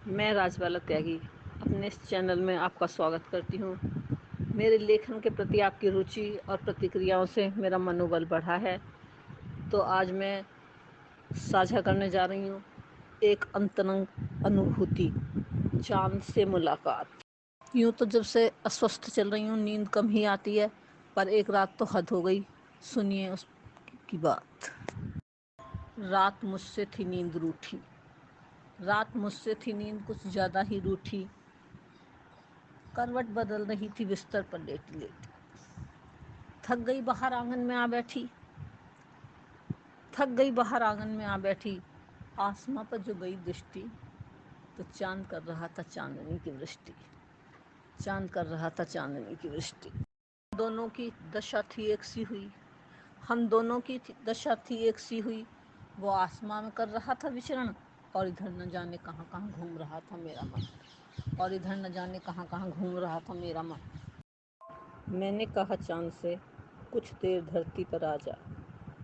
मैं राजबाला त्यागी अपने इस चैनल में आपका स्वागत करती हूँ। मेरे लेखन के प्रति आपकी रुचि और प्रतिक्रियाओं से मेरा मनोबल बढ़ा है। तो आज मैं साझा करने जा रही हूँ एक अंतरंग अनुभूति, चाँद से मुलाकात। यूँ तो जब से अस्वस्थ चल रही हूँ नींद कम ही आती है, पर एक रात तो हद हो गई। सुनिए उसकी बात। रात मुझसे थी नींद रूठी, रात मुझसे थी नींद कुछ ज़्यादा ही रूठी। करवट बदल रही थी बिस्तर पर लेटी लेटी। थक गई बाहर आंगन में आ बैठी, थक गई बाहर आंगन में आ बैठी। आसमां पर जो गई दृष्टि, तो चांद कर रहा था चांदनी की वृष्टि, चांद कर रहा था चांदनी की वृष्टि। दोनों की दशा थी एक सी हुई, हम दोनों की दशा थी एक सी हुई। वो आसमां में कर रहा था विचरण, और इधर न जाने कहाँ कहाँ घूम रहा था मेरा मन, और इधर न जाने कहाँ कहाँ घूम रहा था मेरा मन। मैंने कहा चांद से, कुछ देर धरती पर आ जा,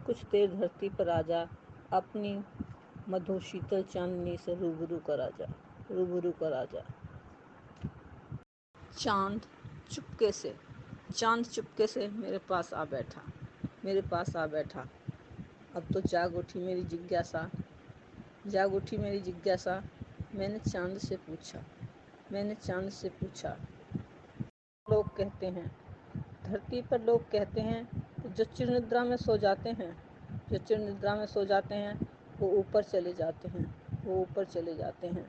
कुछ देर धरती पर आ जा, अपनी मधुर शीतल चांदनी से रूबरू कर आ जा, रूबरू कर आ जा। चांद चुपके से, चांद चुपके से मेरे पास आ बैठा, मेरे पास आ बैठा। अब तो जाग उठी मेरी जिज्ञासा, जाग उठी मेरी जिज्ञासा। मैंने चांद से पूछा, मैंने चांद से पूछा, लोग कहते हैं, धरती पर लोग कहते हैं कि जो चिर निद्रा में सो जाते हैं, जो चिर निद्रा में सो जाते हैं, वो ऊपर चले जाते हैं, वो ऊपर चले जाते हैं।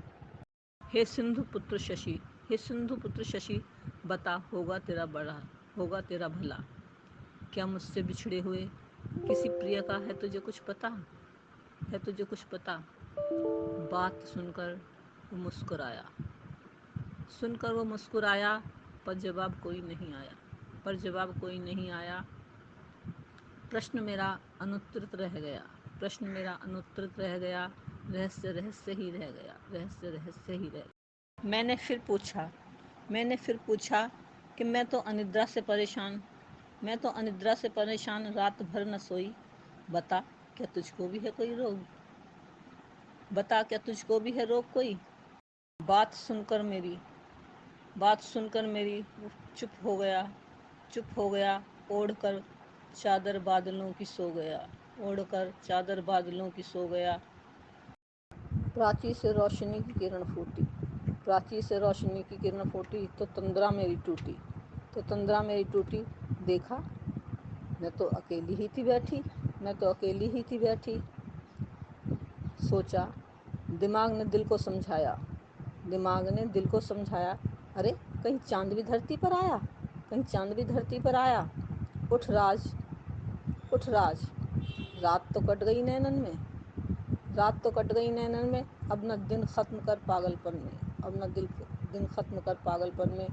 हे सिंधु पुत्र शशि, हे सिंधु पुत्र शशि, बता होगा तेरा बड़ा, होगा तेरा भला। क्या मुझसे बिछड़े हुए किसी प्रिय का है तुझे कुछ पता, है तुझे कुछ पता। बात सुनकर वो मुस्कुराया, सुनकर वो मुस्कुराया, पर जवाब कोई नहीं आया, पर जवाब कोई नहीं आया। प्रश्न मेरा अनुत्तरित रह गया, प्रश्न मेरा अनुत्तरित रह गया। रहस्य रहस्य ही रह गया, रहस्य रहस्य ही रह गया। मैंने फिर पूछा, मैंने फिर पूछा कि मैं तो अनिद्रा से परेशान, मैं तो अनिद्रा से परेशान, रात भर न सोई। बता क्या तुझको भी है कोई रोग, बता क्या तुझको भी है रोग कोई। बात सुनकर मेरी, बात सुनकर मेरी वो चुप हो गया, चुप हो गया। ओढ़कर चादर बादलों की सो गया, ओढ़कर चादर बादलों की सो गया। प्राची से रोशनी की किरण फूटी, प्राची से रोशनी की किरण फूटी, तो तंद्रा मेरी टूटी, तो तंद्रा मेरी टूटी। देखा मैं तो अकेली ही थी बैठी, मैं तो अकेली ही थी बैठी। सोचा, दिमाग ने दिल को समझाया, दिमाग ने दिल को समझाया, अरे कहीं चांद भी धरती पर आया, कहीं चांद भी धरती पर आया। उठ राज, उठ राज, रात तो कट गई नैनन में, रात तो कट गई नैनन में। अब न दिन ख़त्म कर पागलपन में, अब न दिन ख़त्म कर पागलपन में।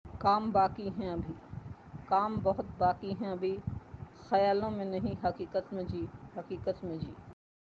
काम बाकी हैं अभी, काम बहुत बाकी हैं अभी। ख़यालों में नहीं हकीकत में जी, हकीकत में जी।